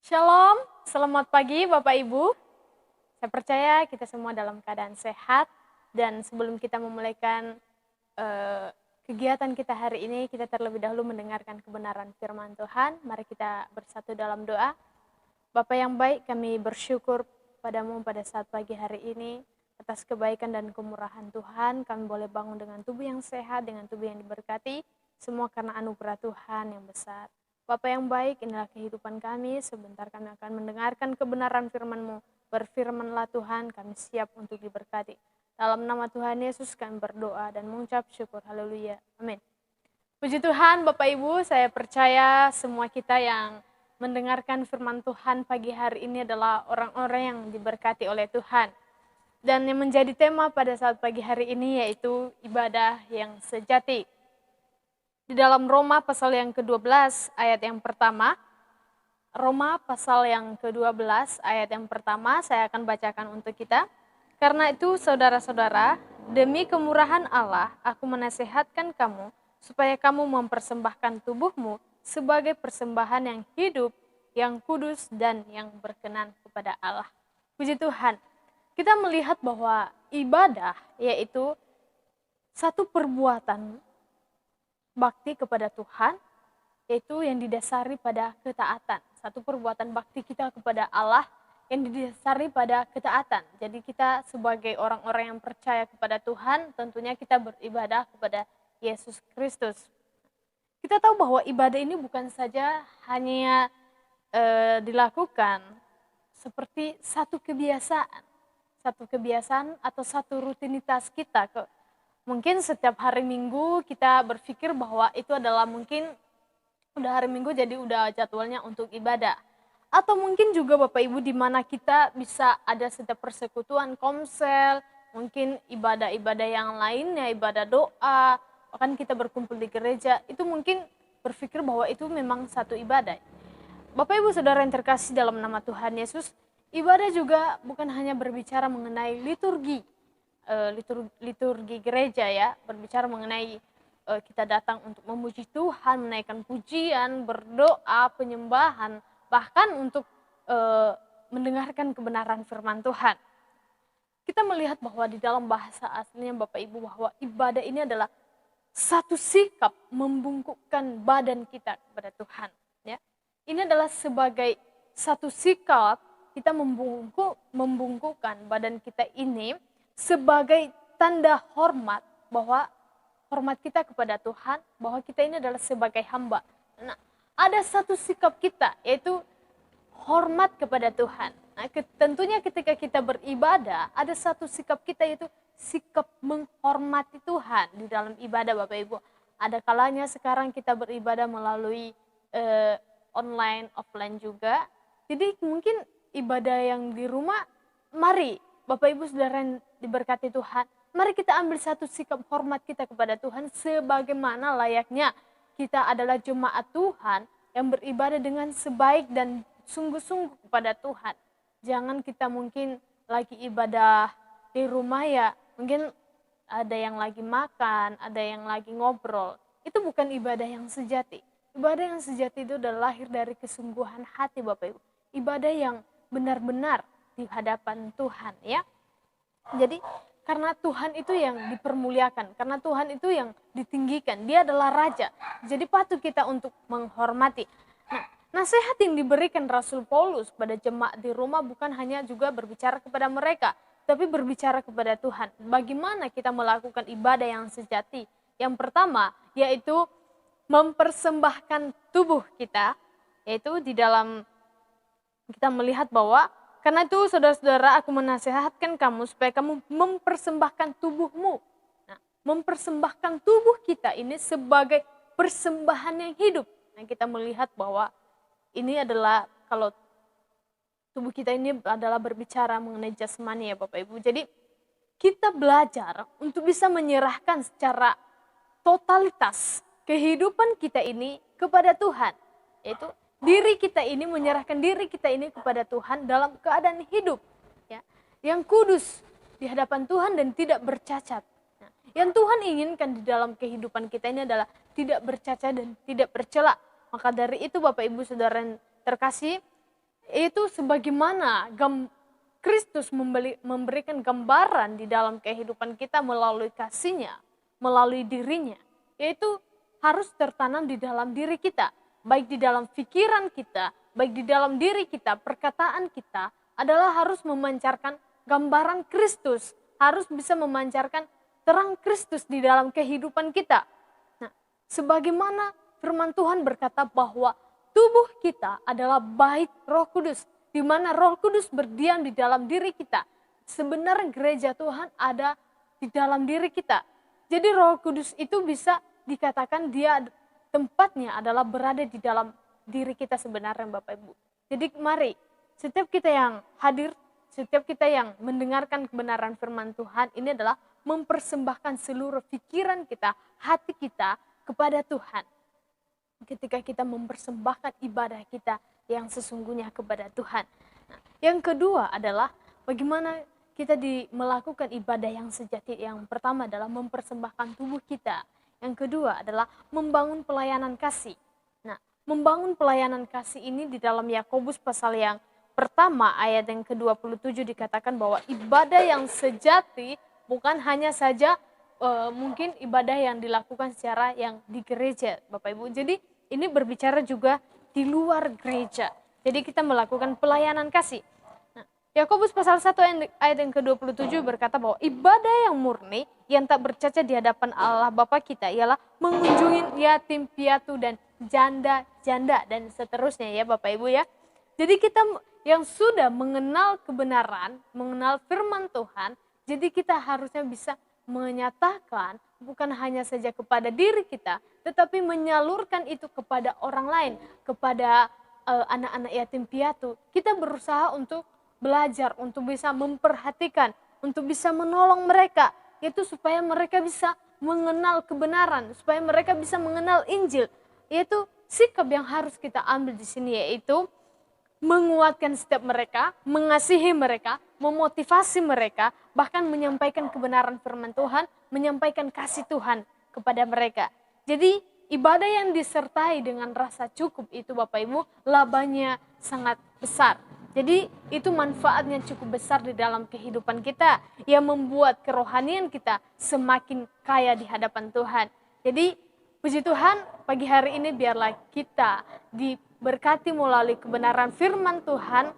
Shalom, selamat pagi Bapak Ibu. Saya percaya kita semua dalam keadaan sehat dan sebelum kita memulaikan eh, kegiatan kita hari ini, kita terlebih dahulu mendengarkan kebenaran firman Tuhan. Mari kita bersatu dalam doa. Bapa yang baik, kami bersyukur padamu pada saat pagi hari ini atas kebaikan dan kemurahan Tuhan. Kami boleh bangun dengan tubuh yang sehat, dengan tubuh yang diberkati, semua karena anugerah Tuhan yang besar. Bapa yang baik, inilah kehidupan kami. Sebentar kami akan mendengarkan kebenaran firman-Mu. Berfirmanlah Tuhan, kami siap untuk diberkati. Dalam nama Tuhan Yesus kami berdoa dan mengucap syukur. Haleluya. Amin. Puji Tuhan Bapak Ibu, saya percaya semua kita yang mendengarkan firman Tuhan pagi hari ini adalah orang-orang yang diberkati oleh Tuhan. Dan yang menjadi tema pada saat pagi hari ini yaitu ibadah yang sejati. Di dalam Roma pasal yang ke-12 ayat yang pertama, Roma pasal yang ke-12 ayat yang pertama saya akan bacakan untuk kita. Karena itu saudara-saudara, demi kemurahan Allah aku menasehatkan kamu supaya kamu mempersembahkan tubuhmu sebagai persembahan yang hidup, yang kudus dan yang berkenan kepada Allah. Puji Tuhan, kita melihat bahwa ibadah yaitu satu perbuatan bakti kepada Tuhan, yaitu yang didasari pada ketaatan. Satu perbuatan bakti kita kepada Allah yang didasari pada ketaatan. Jadi kita sebagai orang-orang yang percaya kepada Tuhan, tentunya kita beribadah kepada Yesus Kristus. Kita tahu bahwa ibadah ini bukan saja hanya dilakukan seperti satu kebiasaan atau satu rutinitas kita. Mungkin setiap hari Minggu kita berpikir bahwa itu adalah mungkin udah hari Minggu jadi udah jadwalnya untuk ibadah. Atau mungkin juga Bapak Ibu di mana kita bisa ada setiap persekutuan komsel, mungkin ibadah-ibadah yang lainnya, ibadah doa, bahkan kita berkumpul di gereja, itu mungkin berpikir bahwa itu memang satu ibadah. Bapak Ibu Saudara yang terkasih dalam nama Tuhan Yesus, ibadah juga bukan hanya berbicara mengenai liturgi gereja ya, berbicara mengenai kita datang untuk memuji Tuhan, menaikkan pujian, berdoa, penyembahan, bahkan untuk mendengarkan kebenaran firman Tuhan. Kita melihat bahwa di dalam bahasa aslinya Bapak Ibu bahwa ibadah ini adalah satu sikap membungkukkan badan kita kepada Tuhan. Ya, ini adalah sebagai satu sikap kita membungkukkan badan kita ini sebagai tanda hormat bahwa hormat kita kepada Tuhan, bahwa kita ini adalah sebagai hamba. Nah, ada satu sikap kita yaitu hormat kepada Tuhan. Nah, tentunya ketika kita beribadah, ada satu sikap kita yaitu sikap menghormati Tuhan di dalam ibadah Bapak Ibu. Ada kalanya sekarang kita beribadah melalui online, offline juga. Jadi mungkin ibadah yang di rumah, mari Bapak Ibu Saudara yang diberkati Tuhan, mari kita ambil satu sikap hormat kita kepada Tuhan sebagaimana layaknya kita adalah jemaat Tuhan yang beribadah dengan sebaik dan sungguh-sungguh kepada Tuhan. Jangan kita mungkin lagi ibadah di rumah ya, mungkin ada yang lagi makan, ada yang lagi ngobrol. Itu bukan ibadah yang sejati. Ibadah yang sejati itu adalah lahir dari kesungguhan hati Bapak Ibu. Ibadah yang benar-benar di hadapan Tuhan ya. Jadi karena Tuhan itu yang dipermuliakan, karena Tuhan itu yang ditinggikan, dia adalah Raja. Jadi patut kita untuk menghormati. Nah, nasihat yang diberikan Rasul Paulus pada jemaat di Roma bukan hanya juga berbicara kepada mereka, tapi berbicara kepada Tuhan. Bagaimana kita melakukan ibadah yang sejati? Yang pertama yaitu mempersembahkan tubuh kita, yaitu di dalam kita melihat bahwa karena itu saudara-saudara aku menasihatkan kamu supaya kamu mempersembahkan tubuhmu. Nah, mempersembahkan tubuh kita ini sebagai persembahan yang hidup. Nah, kita melihat bahwa ini adalah kalau tubuh kita ini adalah berbicara mengenai jasmani ya Bapak Ibu. Jadi kita belajar untuk bisa menyerahkan secara totalitas kehidupan kita ini kepada Tuhan. Yaitu diri kita ini menyerahkan diri kita ini kepada Tuhan dalam keadaan hidup ya, yang kudus di hadapan Tuhan dan tidak bercacat. Nah, yang Tuhan inginkan di dalam kehidupan kita ini adalah tidak bercacat dan tidak bercela. Maka dari itu Bapak Ibu Saudara yang terkasih, Itu sebagaimana Kristus memberikan gambaran di dalam kehidupan kita melalui kasih-Nya, melalui dirinya, yaitu harus tertanam di dalam diri kita, baik di dalam pikiran kita, baik di dalam diri kita, perkataan kita adalah harus memancarkan gambaran Kristus, harus bisa memancarkan terang Kristus di dalam kehidupan kita. Nah, sebagaimana firman Tuhan berkata bahwa tubuh kita adalah bait Roh Kudus, di mana Roh Kudus berdiam di dalam diri kita. Sebenarnya gereja Tuhan ada di dalam diri kita. Jadi Roh Kudus itu bisa dikatakan dia tempatnya adalah berada di dalam diri kita sebenarnya, Bapak Ibu. Jadi mari setiap kita yang hadir, setiap kita yang mendengarkan kebenaran firman Tuhan, ini adalah mempersembahkan seluruh pikiran kita, hati kita kepada Tuhan. Ketika kita mempersembahkan ibadah kita yang sesungguhnya kepada Tuhan. Nah, yang kedua adalah bagaimana kita melakukan ibadah yang sejati. Yang pertama adalah mempersembahkan tubuh kita. Yang kedua adalah membangun pelayanan kasih. Nah, membangun pelayanan kasih ini di dalam Yakobus pasal yang pertama ayat yang ke-27 dikatakan bahwa ibadah yang sejati bukan hanya saja mungkin ibadah yang dilakukan secara yang di gereja, Bapak Ibu. Jadi ini berbicara juga di luar gereja. Jadi kita melakukan pelayanan kasih. Nah, Yakobus pasal 1 ayat yang ke-27 berkata bahwa ibadah yang murni yang tak bercacat di hadapan Allah Bapa kita ialah mengunjungi yatim piatu dan janda-janda dan seterusnya ya Bapak Ibu ya. Jadi kita yang sudah mengenal kebenaran, mengenal firman Tuhan, jadi kita harusnya bisa menyatakan bukan hanya saja kepada diri kita, tetapi menyalurkan itu kepada orang lain, kepada anak-anak yatim piatu. Kita berusaha untuk belajar, untuk bisa memperhatikan, untuk bisa menolong mereka, yaitu supaya mereka bisa mengenal kebenaran, supaya mereka bisa mengenal Injil. Yaitu sikap yang harus kita ambil di sini, yaitu menguatkan setiap mereka, mengasihi mereka, memotivasi mereka, bahkan menyampaikan kebenaran firman Tuhan, menyampaikan kasih Tuhan kepada mereka. Jadi ibadah yang disertai dengan rasa cukup itu Bapak Ibu, labanya sangat besar. Jadi itu manfaatnya cukup besar di dalam kehidupan kita, yang membuat kerohanian kita semakin kaya di hadapan Tuhan. Jadi puji Tuhan, pagi hari ini biarlah kita diberkati melalui kebenaran firman Tuhan.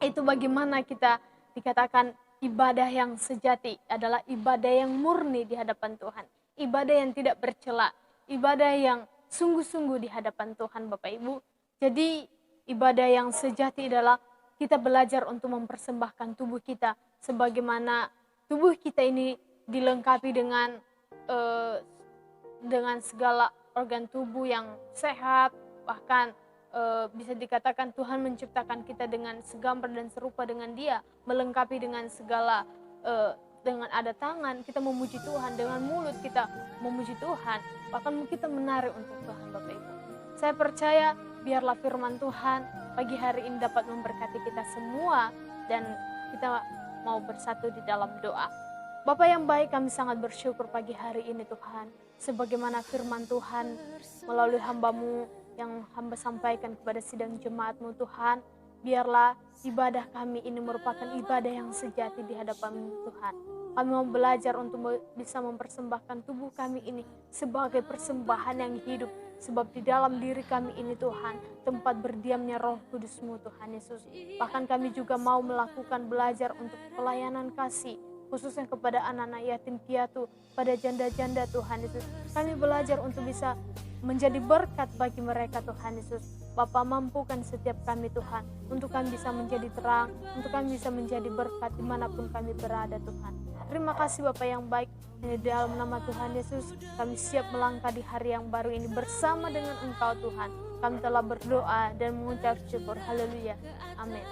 Itu bagaimana kita dikatakan ibadah yang sejati adalah ibadah yang murni di hadapan Tuhan. Ibadah yang tidak bercela, ibadah yang sungguh-sungguh di hadapan Tuhan Bapak Ibu. Jadi ibadah yang sejati adalah kita belajar untuk mempersembahkan tubuh kita. Sebagaimana tubuh kita ini dilengkapi dengan segala organ tubuh yang sehat, bahkan bisa dikatakan Tuhan menciptakan kita dengan segambar dan serupa dengan Dia, melengkapi dengan segala dengan ada tangan kita memuji Tuhan, dengan mulut kita memuji Tuhan, bahkan kita menari untuk Tuhan Bapak Ibu. Saya percaya biarlah firman Tuhan pagi hari ini dapat memberkati kita semua, dan kita mau bersatu di dalam doa. Bapak yang baik, kami sangat bersyukur pagi hari ini Tuhan, sebagaimana firman Tuhan melalui hamba-Mu yang hamba sampaikan kepada sidang jemaat-Mu Tuhan, biarlah ibadah kami ini merupakan ibadah yang sejati di hadapan-Mu Tuhan. Kami mau belajar untuk bisa mempersembahkan tubuh kami ini sebagai persembahan yang hidup, sebab di dalam diri kami ini Tuhan, tempat berdiamnya Roh Kudus-Mu Tuhan Yesus. Bahkan kami juga mau melakukan belajar untuk pelayanan kasih, khususnya kepada anak-anak yatim piatu, pada janda-janda Tuhan Yesus. Kami belajar untuk bisa menjadi berkat bagi mereka Tuhan Yesus. Bapa, mampukan setiap kami Tuhan, untuk kami bisa menjadi terang, untuk kami bisa menjadi berkat dimanapun kami berada Tuhan. Terima kasih Bapa yang baik, di dalam nama Tuhan Yesus kami siap melangkah di hari yang baru ini bersama dengan Engkau Tuhan. Kami telah berdoa dan mengucap syukur. Haleluya. Amin.